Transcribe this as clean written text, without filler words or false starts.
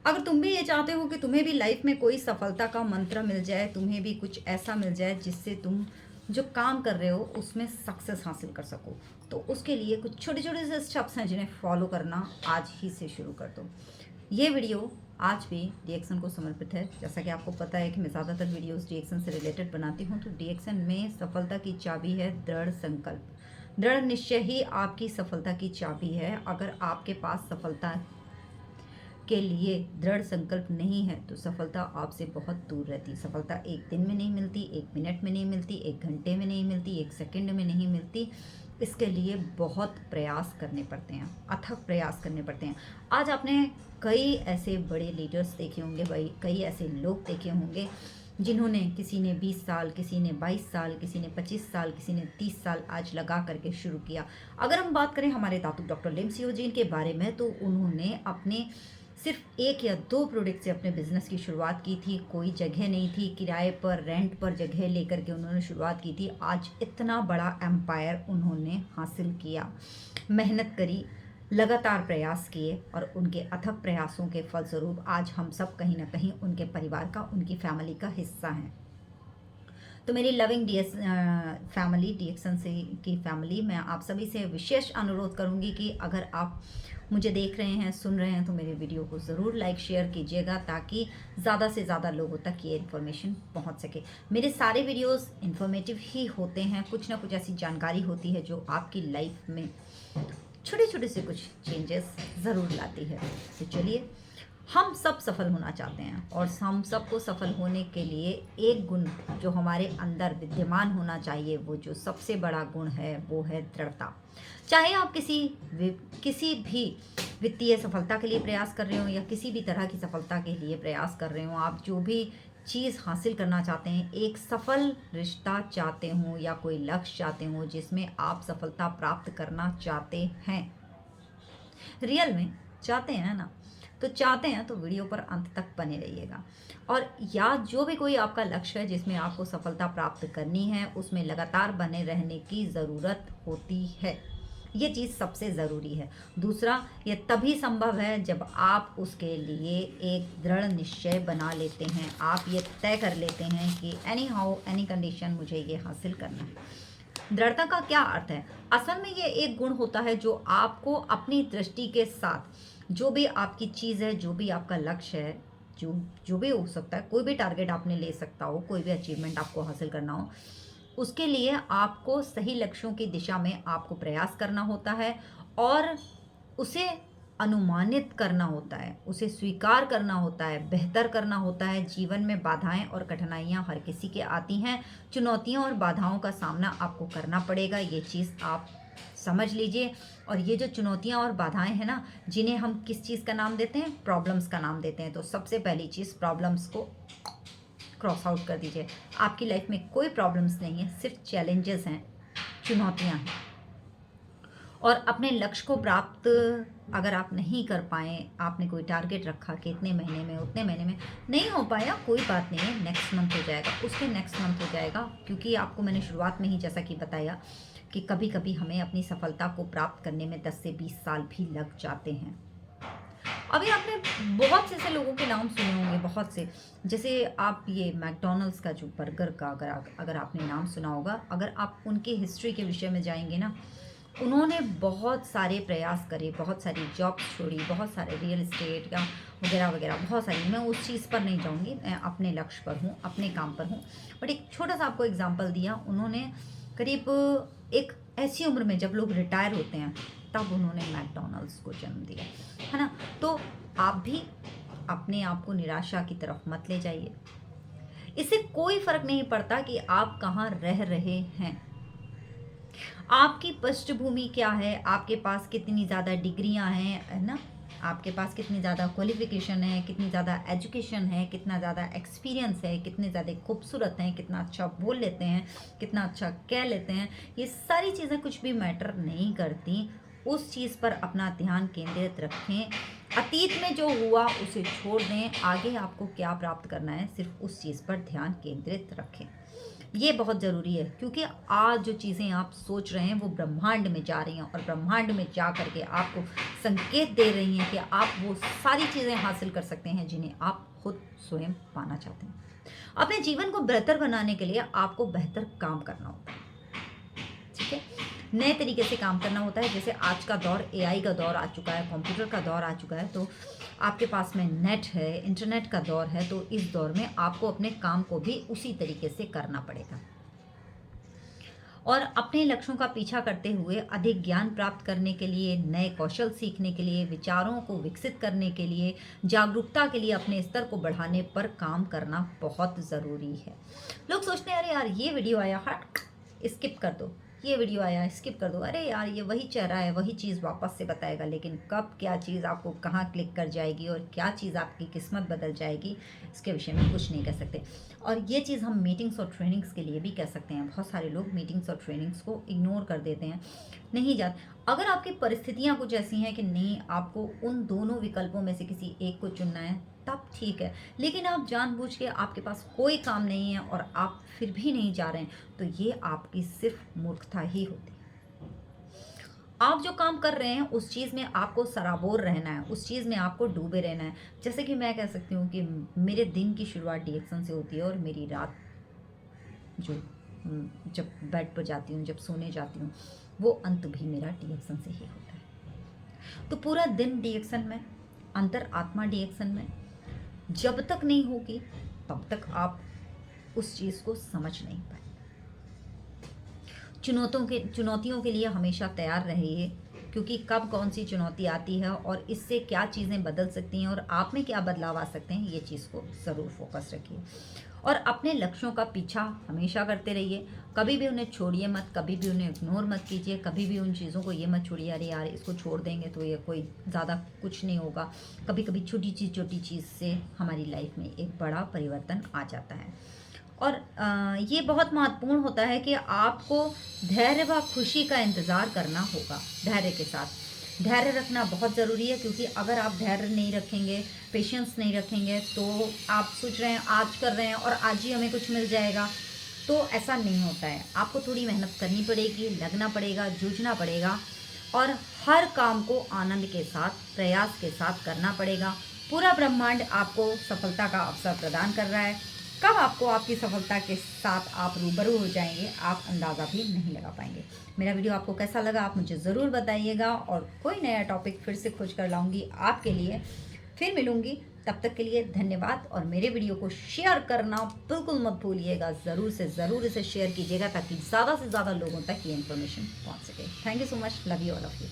अगर तुम भी ये चाहते हो कि तुम्हें भी लाइफ में कोई सफलता का मंत्र मिल जाए, तुम्हें भी कुछ ऐसा मिल जाए जिससे तुम जो काम कर रहे हो उसमें सक्सेस हासिल कर सको, तो उसके लिए कुछ छोटे छोटे से स्टेप्स हैं जिन्हें फॉलो करना आज ही से शुरू कर दो। ये वीडियो आज भी रिएक्शन को समर्पित है। जैसा कि आपको पता है कि मैं ज़्यादातर वीडियोस रिएक्शन से रिलेटेड बनाती हूँ, तो रिएक्शन में सफलता की चाबी है दृढ़ संकल्प। दृढ़ निश्चय ही आपकी सफलता की चाबी है। अगर आपके पास सफलता के लिए दृढ़ संकल्प नहीं है तो सफलता आपसे बहुत दूर रहती। सफलता एक दिन में नहीं मिलती, एक मिनट में नहीं मिलती, एक घंटे में नहीं मिलती, एक सेकंड में नहीं मिलती। इसके लिए बहुत प्रयास करने पड़ते हैं, अथक प्रयास करने पड़ते हैं। आज आपने कई ऐसे बड़े लीडर्स देखे होंगे भाई, कई ऐसे लोग देखे होंगे जिन्होंने, किसी ने 20 साल, किसी ने 22 साल, किसी ने 25 साल, किसी ने 30 साल आज लगा करके शुरू किया। अगर हम बात करें हमारे दातु डॉक्टर लेमसियो जी के बारे में, तो उन्होंने अपने सिर्फ 1 या 2 प्रोडक्ट से अपने बिज़नेस की शुरुआत की थी। कोई जगह नहीं थी, किराए पर, रेंट पर जगह लेकर के उन्होंने शुरुआत की थी। आज इतना बड़ा एम्पायर उन्होंने हासिल किया। मेहनत करी, लगातार प्रयास किए और उनके अथक प्रयासों के फलस्वरूप आज हम सब कहीं ना कहीं उनके परिवार का, उनकी फैमिली का हिस्सा हैं। तो मेरी लविंग फैमिली, डिएक्शन से की फैमिली, मैं आप सभी से विशेष अनुरोध करूंगी कि अगर आप मुझे देख रहे हैं, सुन रहे हैं, तो मेरे वीडियो को ज़रूर लाइक शेयर कीजिएगा ताकि ज़्यादा से ज़्यादा लोगों तक ये इन्फॉर्मेशन पहुंच सके। मेरे सारे वीडियोस इन्फॉर्मेटिव ही होते हैं, कुछ ना कुछ ऐसी जानकारी होती है जो आपकी लाइफ में छोटे छोटे से कुछ चेंजेस ज़रूर लाती है। तो चलिए, हम सब सफल होना चाहते हैं और हम सबको सफल होने के लिए एक गुण जो हमारे अंदर विद्यमान होना चाहिए, वो जो सबसे बड़ा गुण है वो है दृढ़ता। चाहे आप किसी भी वित्तीय सफलता के लिए प्रयास कर रहे हो या किसी भी तरह की सफलता के लिए प्रयास कर रहे हो, आप जो भी चीज़ हासिल करना चाहते हैं, एक सफल रिश्ता चाहते हो या कोई लक्ष्य चाहते हो जिसमें आप सफलता प्राप्त करना चाहते हैं, रियल में चाहते हैं ना, तो चाहते हैं तो वीडियो पर अंत तक बने रहिएगा। और या जो भी कोई आपका लक्ष्य है जिसमें आपको सफलता प्राप्त करनी है, उसमें लगातार बने रहने की ज़रूरत होती है। ये चीज़ सबसे ज़रूरी है। दूसरा, ये तभी संभव है जब आप उसके लिए एक दृढ़ निश्चय बना लेते हैं। आप ये तय कर लेते हैं कि एनी हाउ एनी कंडीशन मुझे ये हासिल करना है। दृढ़ता का क्या अर्थ है? असल में ये एक गुण होता है जो आपको अपनी दृष्टि के साथ, जो भी आपकी चीज़ है, जो भी आपका लक्ष्य है, जो जो भी हो सकता है, कोई भी टारगेट आपने ले सकता हो, कोई भी अचीवमेंट आपको हासिल करना हो, उसके लिए आपको सही लक्ष्यों की दिशा में आपको प्रयास करना होता है और उसे अनुमानित करना होता है, उसे स्वीकार करना होता है, बेहतर करना होता है। जीवन में बाधाएं और कठिनाइयां हर किसी के आती हैं। चुनौतियों और बाधाओं का सामना आपको करना पड़ेगा, ये चीज़ आप समझ लीजिए। और ये जो चुनौतियां और बाधाएं हैं ना, जिन्हें हम किस चीज़ का नाम देते हैं? प्रॉब्लम्स का नाम देते हैं। तो सबसे पहली चीज़, प्रॉब्लम्स को क्रॉस आउट कर दीजिए। आपकी लाइफ में कोई प्रॉब्लम्स नहीं है, सिर्फ चैलेंजेस हैं, चुनौतियां हैं। और अपने लक्ष्य को प्राप्त अगर आप नहीं कर पाए, आपने कोई टारगेट रखा कि इतने महीने में, उतने महीने में नहीं हो पाया, कोई बात नहीं है, नेक्स्ट मंथ हो जाएगा, उसके नेक्स्ट मंथ हो जाएगा। क्योंकि आपको मैंने शुरुआत में ही जैसा कि बताया कि कभी कभी हमें अपनी सफलता को प्राप्त करने में 10 से 20 साल भी लग जाते हैं। अभी आपने बहुत से ऐसे लोगों के नाम सुने होंगे, बहुत से। जैसे आप ये मैकडॉनल्ड्स का जो बर्गर का अगर आपने नाम सुना होगा, अगर आप उनकी हिस्ट्री के विषय में जाएंगे ना, उन्होंने बहुत सारे प्रयास करे, बहुत सारी जॉब्स छोड़ी, बहुत सारे रियल इस्टेट या वगैरह वगैरह, बहुत सारी। मैं उस चीज़ पर नहीं जाऊंगी, मैं अपने लक्ष्य पर हूँ, अपने काम पर हूँ। बट एक छोटा सा आपको एग्जांपल दिया। उन्होंने करीब एक ऐसी उम्र में, जब लोग रिटायर होते हैं, तब उन्होंने मैकडॉनल्ड्स को जन्म दिया, है ना। तो आप भी अपने आप को निराशा की तरफ मत ले जाइए। इससे कोई फर्क नहीं पड़ता कि आप कहाँ रह रहे हैं, आपकी पृष्ठभूमि क्या है, आपके पास कितनी ज़्यादा डिग्रियां हैं, है ना, आपके पास कितनी ज़्यादा क्वालिफिकेशन है, कितनी ज़्यादा एजुकेशन है, कितना ज़्यादा एक्सपीरियंस है, कितने ज़्यादा खूबसूरत हैं, कितना अच्छा बोल लेते हैं, कितना अच्छा कह लेते हैं, ये सारी चीज़ें कुछ भी मैटर नहीं करती। उस चीज़ पर अपना ध्यान केंद्रित रखें। अतीत में जो हुआ उसे छोड़ दें, आगे आपको क्या प्राप्त करना है, सिर्फ उस चीज़ पर ध्यान केंद्रित रखें। ये बहुत ज़रूरी है, क्योंकि आज जो चीज़ें आप सोच रहे हैं वो ब्रह्मांड में जा रही हैं, और ब्रह्मांड में जा करके आपको संकेत दे रही हैं कि आप वो सारी चीज़ें हासिल कर सकते हैं जिन्हें आप खुद स्वयं पाना चाहते हैं। अपने जीवन को बेहतर बनाने के लिए आपको बेहतर काम करना होता है, ठीक है? नए तरीके से काम करना होता है। जैसे आज का दौर एआई का दौर आ चुका है, कंप्यूटर का दौर आ चुका है, तो आपके पास में नेट है, इंटरनेट का दौर है, तो इस दौर में आपको अपने काम को भी उसी तरीके से करना पड़ेगा। और अपने लक्ष्यों का पीछा करते हुए अधिक ज्ञान प्राप्त करने के लिए, नए कौशल सीखने के लिए, विचारों को विकसित करने के लिए, जागरूकता के लिए अपने स्तर को बढ़ाने पर काम करना बहुत ज़रूरी है। लोग सोचते हैं अरे यार ये वीडियो आया, हट स्किप कर दो, ये वीडियो आया स्किप कर दो, अरे यार ये वही चेहरा है, वही चीज़ वापस से बताएगा। लेकिन कब क्या चीज़ आपको कहाँ क्लिक कर जाएगी और क्या चीज़ आपकी किस्मत बदल जाएगी, इसके विषय में कुछ नहीं कह सकते। और ये चीज़ हम मीटिंग्स और ट्रेनिंग्स के लिए भी कह सकते हैं। बहुत सारे लोग मीटिंग्स और ट्रेनिंग्स को इग्नोर कर देते हैं, नहीं जाते। अगर आपकी परिस्थितियाँ कुछ ऐसी हैं कि नहीं, आपको उन दोनों विकल्पों में से किसी एक को चुनना है, तब ठीक है। लेकिन आप जानबूझ के, आपके पास कोई काम नहीं है और आप फिर भी नहीं जा रहे हैं, तो ये आपकी सिर्फ मूर्खता ही होती है। आप जो काम कर रहे हैं उस चीज़ में आपको सराबोर रहना है, उस चीज़ में आपको डूबे रहना है। जैसे कि मैं कह सकती हूँ कि मेरे दिन की शुरुआत डीएक्शन से होती है, और मेरी रात जो जब बेड पर जाती हूँ, जब सोने जाती हूँ, वो अंत भी मेरा डीएक्शन से ही होता है। तो पूरा दिन डीएक्शन में, अंतर आत्मा डीएक्शन में जब तक नहीं होगी तब तक आप उस चीज़ को समझ नहीं पाए। चुनौतियों के लिए हमेशा तैयार रहिए, क्योंकि कब कौन सी चुनौती आती है और इससे क्या चीज़ें बदल सकती हैं और आप में क्या बदलाव आ सकते हैं, ये चीज़ को ज़रूर फोकस रखिए। और अपने लक्ष्यों का पीछा हमेशा करते रहिए, कभी भी उन्हें छोड़िए मत, कभी भी उन्हें इग्नोर मत कीजिए, कभी भी उन चीज़ों को ये मत छोड़िए अरे यार इसको छोड़ देंगे तो ये कोई ज़्यादा कुछ नहीं होगा। कभी कभी छोटी चीज़ से हमारी लाइफ में एक बड़ा परिवर्तन आ जाता है। और ये बहुत महत्वपूर्ण होता है कि आपको धैर्य व खुशी का इंतज़ार करना होगा। धैर्य के साथ धैर्य रखना बहुत ज़रूरी है, क्योंकि अगर आप धैर्य नहीं रखेंगे, पेशेंस नहीं रखेंगे, तो आप सोच रहे हैं आज कर रहे हैं और आज ही हमें कुछ मिल जाएगा, तो ऐसा नहीं होता है। आपको थोड़ी मेहनत करनी पड़ेगी, लगना पड़ेगा, जूझना पड़ेगा, और हर काम को आनंद के साथ, प्रयास के साथ करना पड़ेगा। पूरा ब्रह्मांड आपको सफलता का अवसर प्रदान कर रहा है। कब आपको आपकी सफलता के साथ आप रूबरू हो जाएंगे, आप अंदाज़ा भी नहीं लगा पाएंगे। मेरा वीडियो आपको कैसा लगा आप मुझे ज़रूर बताइएगा, और कोई नया टॉपिक फिर से खोज कर लाऊंगी आपके लिए, फिर मिलूंगी। तब तक के लिए धन्यवाद, और मेरे वीडियो को शेयर करना बिल्कुल मत भूलिएगा। ज़रूर से ज़रूर इसे शेयर कीजिएगा ताकि ज़्यादा से ज़्यादा लोगों तक ये इन्फॉर्मेशन पहुँच सके। Thank you so much, love you all of you.